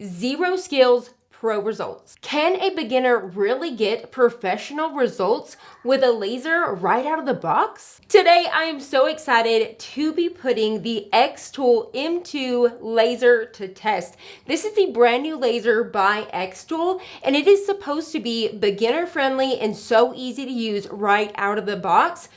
0 skills, pro results. Can a beginner really get professional results with a laser right out of the box? Today, I am so excited to be putting the Xtool M2 laser to test. This is the brand new laser by Xtool, and it is supposed to be beginner friendly and so easy to use right out of the box.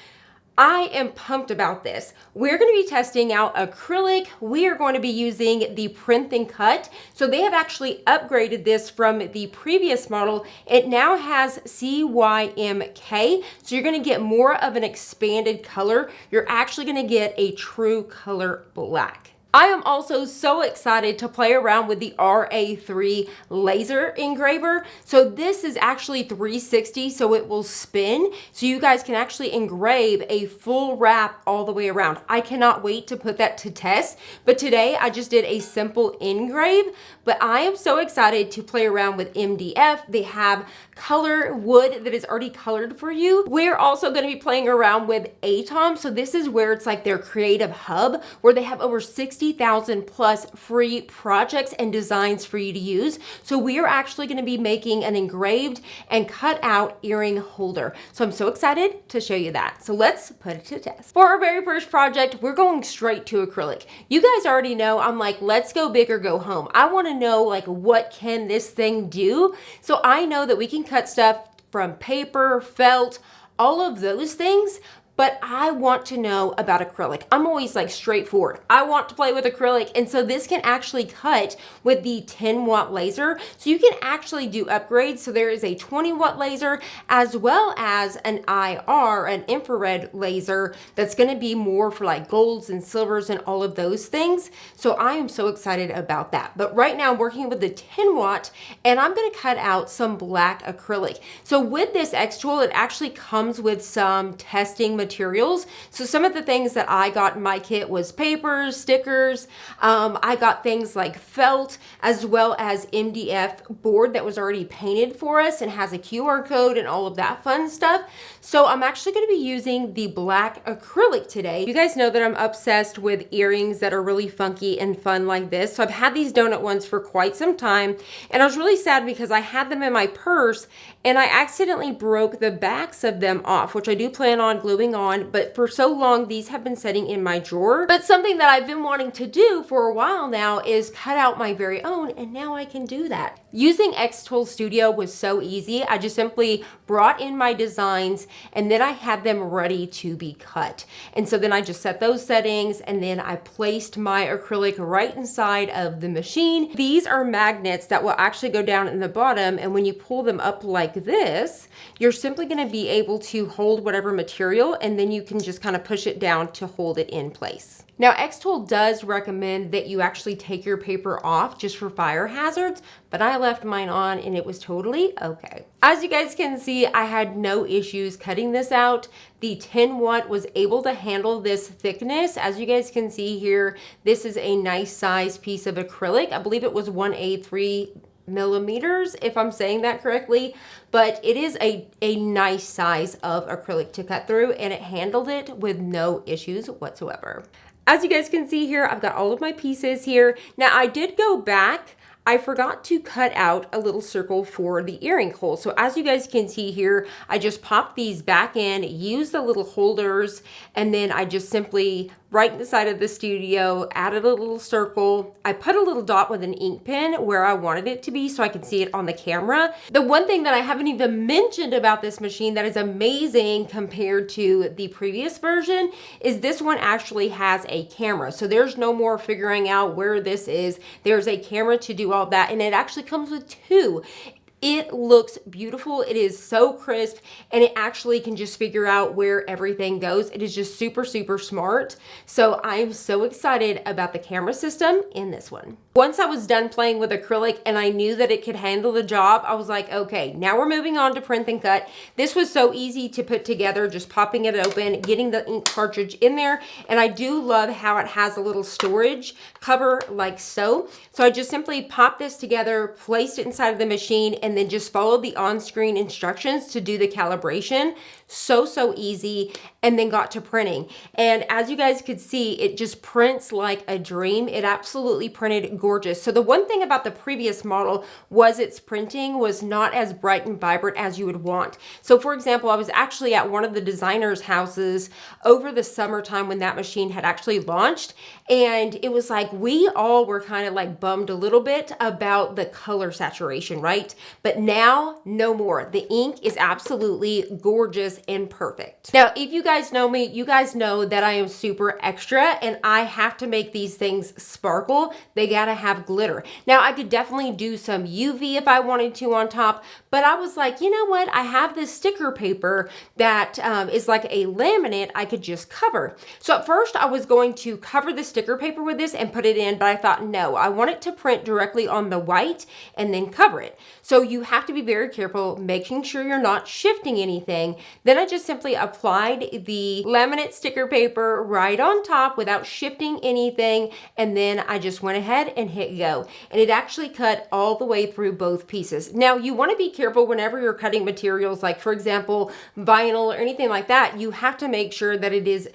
I am pumped about this. We're going to be testing out acrylic. We are going to be using the print and cut. So they have actually upgraded this from the previous model. It now has CYMK. So you're going to get more of an expanded color. You're actually going to get a true color black. I am also so excited to play around with the RA3 laser engraver. So this is actually 360, so it will spin. So you guys can actually engrave a full wrap all the way around. I cannot wait to put that to test. But today I just did a simple engrave, but I am so excited to play around with MDF. They have color wood that is already colored for you. We're also going to be playing around with Atom. So this is where it's like their creative hub, where they have over 60,000 plus free projects and designs for you to use. So we are actually going to be making an engraved and cut out earring holder. So I'm so excited to show you that. So let's put it to test. For our very first project, we're going straight to acrylic. You guys already know I'm like, let's go big or go home. I want to know like, what can this thing do? So I know that we can cut stuff from paper, felt, all of those things. But I want to know about acrylic. I'm always like straightforward. I want to play with acrylic. And so this can actually cut with the 10-watt laser. So you can actually do upgrades. So there is a 20-watt laser as well as an IR, an infrared laser that's going to be more for like golds and silvers and all of those things. So I am so excited about that. But right now I'm working with the 10-watt and I'm going to cut out some black acrylic. So with this Xtool, it actually comes with some testing materials. So some of the things that I got in my kit was papers, stickers. I got things like felt as well as MDF board that was already painted for us and has a QR code and all of that fun stuff. So I'm actually going to be using the black acrylic today. You guys know that I'm obsessed with earrings that are really funky and fun like this. So I've had these donut ones for quite some time, and I was really sad because I had them in my purse and I accidentally broke the backs of them off, which I do plan on gluing on, but for so long these have been sitting in my drawer. But something that I've been wanting to do for a while now is cut out my very own, and now I can do that. Using Xtool Studio was so easy. I just simply brought in my designs and then I had them ready to be cut. And so then I just set those settings and then I placed my acrylic right inside of the machine. These are magnets that will actually go down in the bottom, and when you pull them up like this, you're simply going to be able to hold whatever material, and then you can just kind of push it down to hold it in place. Now, Xtool does recommend that you actually take your paper off just for fire hazards, but I left mine on and it was totally okay. As you guys can see, I had no issues cutting this out. The 10-watt was able to handle this thickness. As you guys can see here, this is a nice size piece of acrylic. I believe it was 1A3 millimeters, if I'm saying that correctly, but it is a nice size of acrylic to cut through, and it handled it with no issues whatsoever. As you guys can see here, I've got all of my pieces here. Now I did go back. I forgot to cut out a little circle for the earring hole. So as you guys can see here, I just popped these back in, used the little holders, and then I just simply, right in the side of the studio, added a little circle. I put a little dot with an ink pen where I wanted it to be so I could see it on the camera. The one thing that I haven't even mentioned about this machine that is amazing compared to the previous version is this one actually has a camera. So there's no more figuring out where this is. There's a camera to do all that, and it actually comes with two. It looks beautiful. It is so crisp, and it actually can just figure out where everything goes. It is just super, super smart. So I'm so excited about the camera system in this one. Once I was done playing with acrylic and I knew that it could handle the job, I was like, okay, now we're moving on to print and cut. This was so easy to put together, just popping it open, getting the ink cartridge in there. And I do love how it has a little storage cover like so. So I just simply popped this together, placed it inside of the machine, and then just followed the on-screen instructions to do the calibration. So easy, and then got to printing. And as you guys could see, it just prints like a dream. It absolutely printed gorgeous. So the one thing about the previous model was its printing was not as bright and vibrant as you would want. So for example, I was actually at one of the designers' houses over the summertime when that machine had actually launched, and it was like we all were kind of like bummed a little bit about the color saturation, right? But now, no more. The ink is absolutely gorgeous and perfect. Now, if you guys know me, you guys know that I am super extra and I have to make these things sparkle. They gotta have glitter. Now, I could definitely do some UV if I wanted to on top, but I was like, you know what? I have this sticker paper that is like a laminate I could just cover. So at first I was going to cover the sticker paper with this and put it in, but I thought, no, I want it to print directly on the white and then cover it. So you have to be very careful, making sure you're not shifting anything. Then I just simply applied the laminate sticker paper right on top without shifting anything. And then I just went ahead and hit go. And it actually cut all the way through both pieces. Now you want to be careful whenever you're cutting materials, like for example, vinyl or anything like that, you have to make sure that it is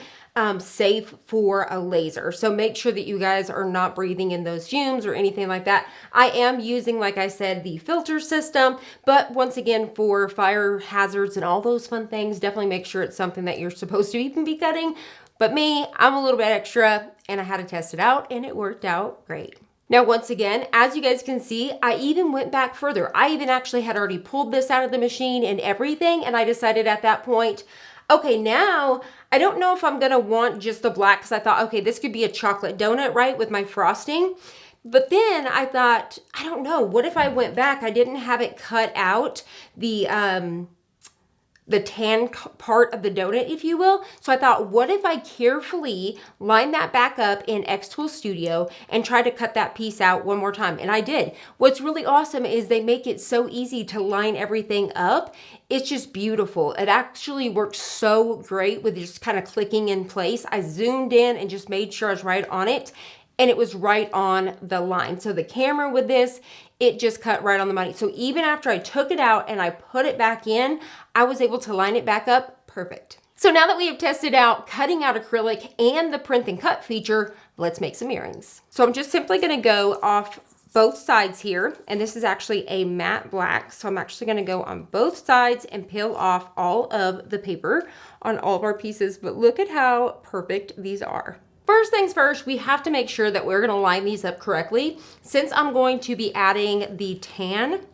safe for a laser. So make sure that you guys are not breathing in those fumes or anything like that. I am using, like I said, the filter system, but once again, for fire hazards and all those fun things, definitely make sure it's something that you're supposed to even be cutting. But me, I'm a little bit extra and I had to test it out and it worked out great. Now, once again, as you guys can see, I even went back further. I even actually had already pulled this out of the machine and everything, and I decided at that point, okay, now I don't know if I'm gonna want just the black, because I thought, okay, this could be a chocolate donut, right, with my frosting. But then I thought, I don't know, what if I went back? I didn't have it cut out the tan part of the donut, if you will. So I thought, what if I carefully line that back up in Xtool Studio and try to cut that piece out one more time? And I did. What's really awesome is they make it so easy to line everything up. It's just beautiful. It actually works so great with just kind of clicking in place. I zoomed in and just made sure I was right on it, and it was right on the line. So the camera with this, it just cut right on the money. So even after I took it out and I put it back in, I was able to line it back up perfect. So now that we have tested out cutting out acrylic and the print and cut feature, let's make some earrings. So I'm just simply gonna go off both sides here, and this is actually a matte black. So I'm actually gonna go on both sides and peel off all of the paper on all of our pieces, but look at how perfect these are. First things first, we have to make sure that we're gonna line these up correctly. Since I'm going to be adding the tan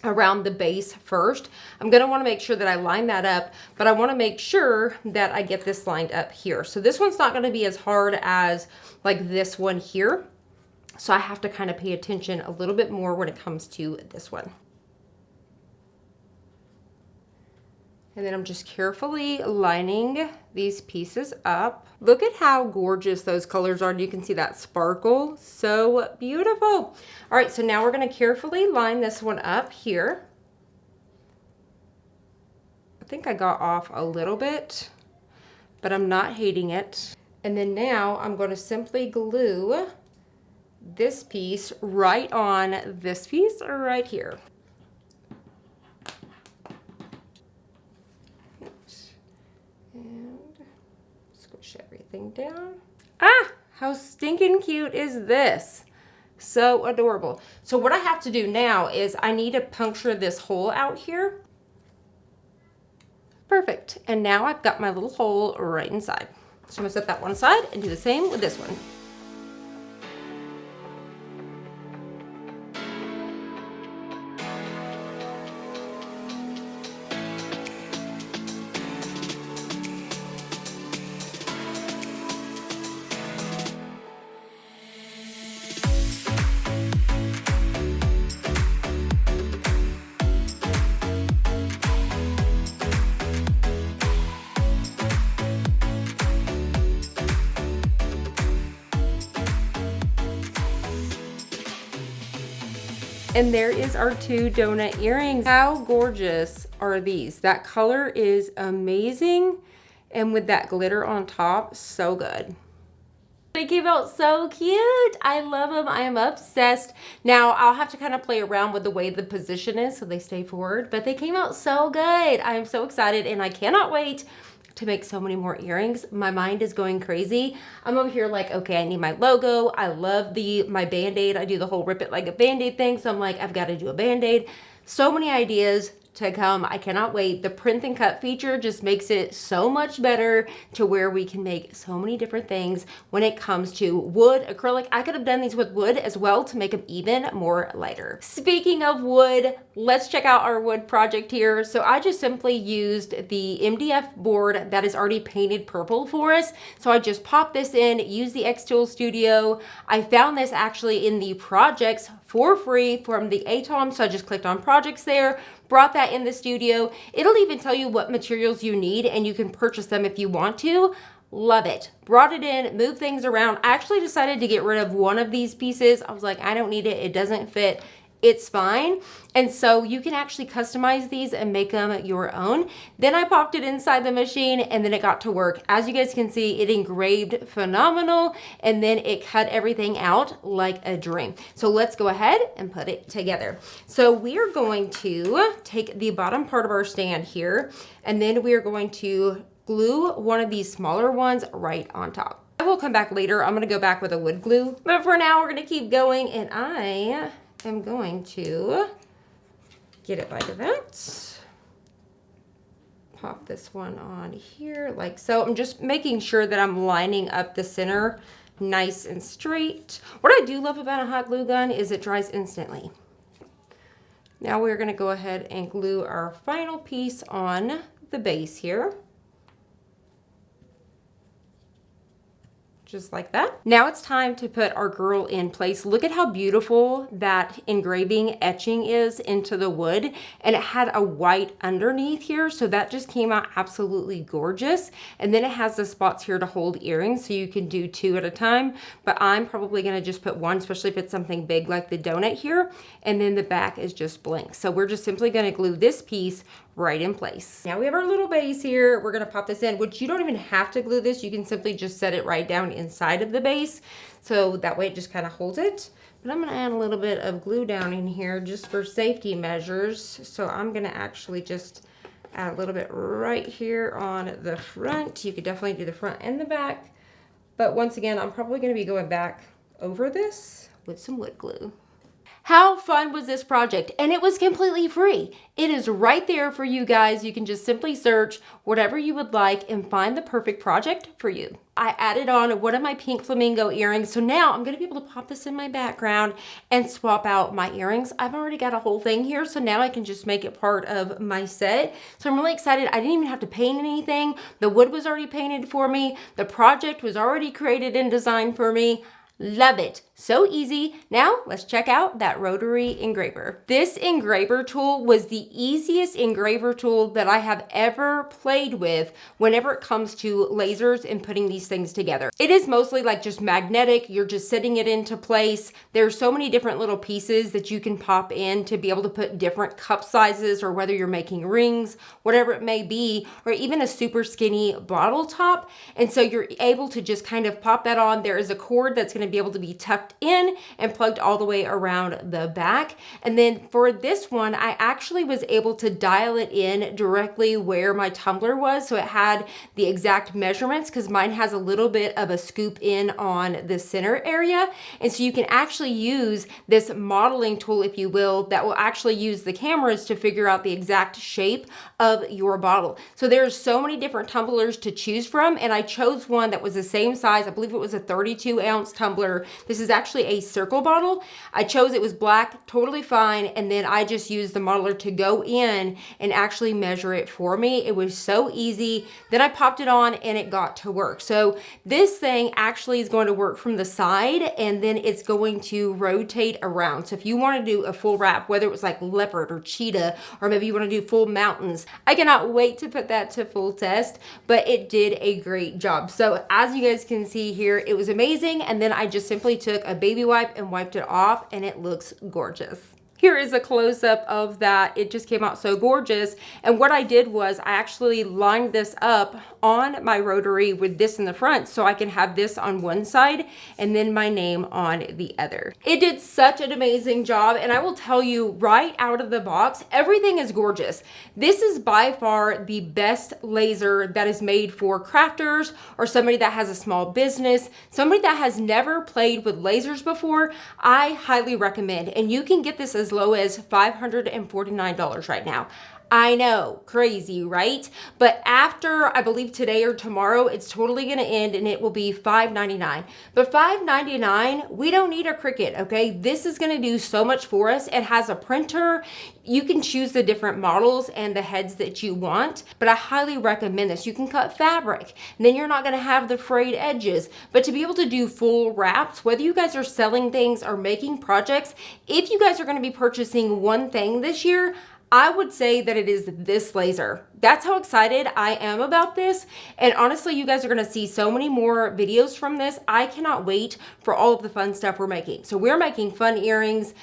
around the base first, I'm gonna wanna make sure that I line that up, but I wanna make sure that I get this lined up here. So this one's not gonna be as hard as like this one here. So I have to kind of pay attention a little bit more when it comes to this one. And then I'm just carefully lining these pieces up. Look at how gorgeous those colors are. You can see that sparkle, so beautiful. All right, so now we're gonna carefully line this one up here. I think I got off a little bit, but I'm not hating it. And then now I'm gonna simply glue this piece right on this piece right here. Everything down. Ah, how stinking cute is this? So adorable. So what I have to do now is I need to puncture this hole out here. Perfect. And now I've got my little hole right inside. So I'm gonna set that one aside and do the same with this one. And there is our two donut earrings. How gorgeous are these? That color is amazing. And with that glitter on top, so good. They came out so cute. I love them. I am obsessed. Now, I'll have to kind of play around with the way the position is so they stay forward, but they came out so good. I am so excited and I cannot wait to make so many more earrings. My mind is going crazy. I'm over here like, okay, I need my logo. I love my Band-Aid. I do the whole rip it like a Band-Aid thing. So I'm like, I've got to do a Band-Aid. So many ideas to come. I cannot wait. The print and cut feature just makes it so much better to where we can make so many different things when it comes to wood, acrylic. I could have done these with wood as well to make them even more lighter. Speaking of wood, let's check out our wood project here. So I just simply used the MDF board that is already painted purple for us. So I just popped this in, used the Xtool Studio. I found this actually in the projects for free from the ATOM. So I just clicked on projects there, brought that in the studio. It'll even tell you what materials you need and you can purchase them if you want to. Love it. Brought it in, moved things around. I actually decided to get rid of one of these pieces. I was like, I don't need it. It doesn't fit. It's fine. And so you can actually customize these and make them your own. Then I popped it inside the machine and then it got to work. As you guys can see, it engraved phenomenal and then it cut everything out like a dream. So let's go ahead and put it together. So we are going to take the bottom part of our stand here and then we are going to glue one of these smaller ones right on top. I will come back later. I'm going to go back with a wood glue, but for now we're going to keep going and I'm going to get it like that. Pop this one on here like so. I'm just making sure that I'm lining up the center nice and straight. What I do love about a hot glue gun is it dries instantly. Now we're going to go ahead and glue our final piece on the base here. Just like that. Now it's time to put our girl in place. Look at how beautiful that engraving etching is into the wood. And it had a white underneath here. So that just came out absolutely gorgeous. And then it has the spots here to hold earrings. So you can do 2 at a time. But I'm probably going to just put 1, especially if it's something big like the donut here. And then the back is just blank. So we're just simply going to glue this piece right in place. Now we have our little base here. We're going to pop this in, which you don't even have to glue this. You can simply just set it right down inside of the base. So that way it just kind of holds it. But I'm going to add a little bit of glue down in here just for safety measures. So I'm going to actually just add a little bit right here on the front. You could definitely do the front and the back. But once again, I'm probably going to be going back over this with some wood glue. How fun was this project? And it was completely free. It is right there for you guys. You can just simply search whatever you would like and find the perfect project for you. I added on one of my pink flamingo earrings. So now I'm going to be able to pop this in my background and swap out my earrings. I've already got a whole thing here. So now I can just make it part of my set. So I'm really excited. I didn't even have to paint anything. The wood was already painted for me. The project was already created and designed for me. Love it. So easy. Now let's check out that Rotary engraver. This engraver tool was the easiest engraver tool that I have ever played with whenever it comes to lasers and putting these things together. It is mostly like just magnetic. You're just setting it into place. There's so many different little pieces that you can pop in to be able to put different cup sizes, or whether you're making rings, whatever it may be, or even a super skinny bottle top. And so you're able to just kind of pop that on. There is a cord that's going to be able to be tucked in and plugged all the way around the back. And then for this one, I actually was able to dial it in directly where my tumbler was. So it had the exact measurements, because mine has a little bit of a scoop in on the center area. And so you can actually use this modeling tool, if you will, that will actually use the cameras to figure out the exact shape of your bottle. So there's so many different tumblers to choose from. And I chose one that was the same size. I believe it was a 32-ounce tumbler. This is actually a circle bottle. I chose, it was black, totally fine. And then I just used the modeler to go in and actually measure it for me. It was so easy. Then I popped it on and it got to work. So this thing actually is going to work from the side, and then it's going to rotate around. So if you want to do a full wrap, whether it was like leopard or cheetah, or maybe you want to do full mountains, I cannot wait to put that to full test, but it did a great job. So as you guys can see here, it was amazing. And then I just simply took a baby wipe and wiped it off, and it looks gorgeous. Here is a close-up of that. It just came out so gorgeous. And what I did was I actually lined this up on my rotary with this in the front so I can have this on one side and then my name on the other. It did such an amazing job, and I will tell you right out of the box, everything is gorgeous. This is by far the best laser that is made for crafters or somebody that has a small business, somebody that has never played with lasers before. I highly recommend, and you can get this as low as $549 right now. I know, crazy, right? But after, I believe today or tomorrow, it's totally gonna end and it will be $5.99. But $5.99, we don't need a Cricut, okay? This is gonna do so much for us. It has a printer. You can choose the different models and the heads that you want, but I highly recommend this. You can cut fabric, and then you're not gonna have the frayed edges. But to be able to do full wraps, whether you guys are selling things or making projects, if you guys are gonna be purchasing one thing this year, I would say that it is this laser. That's how excited I am about this. And honestly, you guys are gonna see so many more videos from this. I cannot wait for all of the fun stuff we're making. So we're making fun earrings.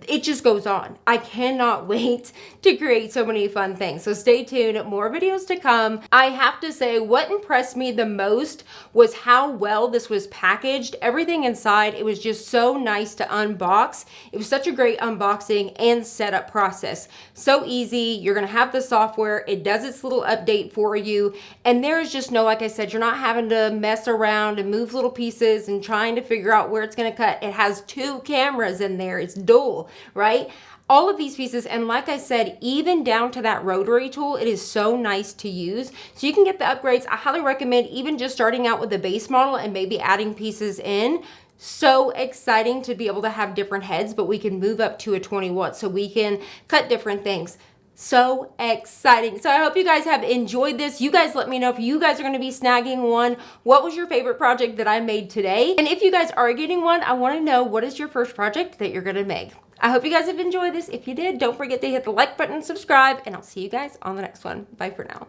It just goes on. I cannot wait to create so many fun things. So stay tuned, more videos to come. I have to say, what impressed me the most was how well this was packaged. Everything inside, it was just so nice to unbox. It was such a great unboxing and setup process. So easy. You're gonna have the software. It does its little update for you. And there is just no, like I said, you're not having to mess around and move little pieces and trying to figure out where it's gonna cut. It has 2 cameras in there. It's dual. Right? All of these pieces, and like I said, even down to that rotary tool, it is so nice to use. So you can get the upgrades. I highly recommend even just starting out with the base model and maybe adding pieces in. So exciting to be able to have different heads, but we can move up to a 20 watt so we can cut different things. So exciting. So I hope you guys have enjoyed this. You guys let me know if you guys are going to be snagging one. What was your favorite project that I made today? And if you guys are getting one, I want to know, what is your first project that you're going to make? I hope you guys have enjoyed this. If you did, don't forget to hit the like button, subscribe, and I'll see you guys on the next one. Bye for now.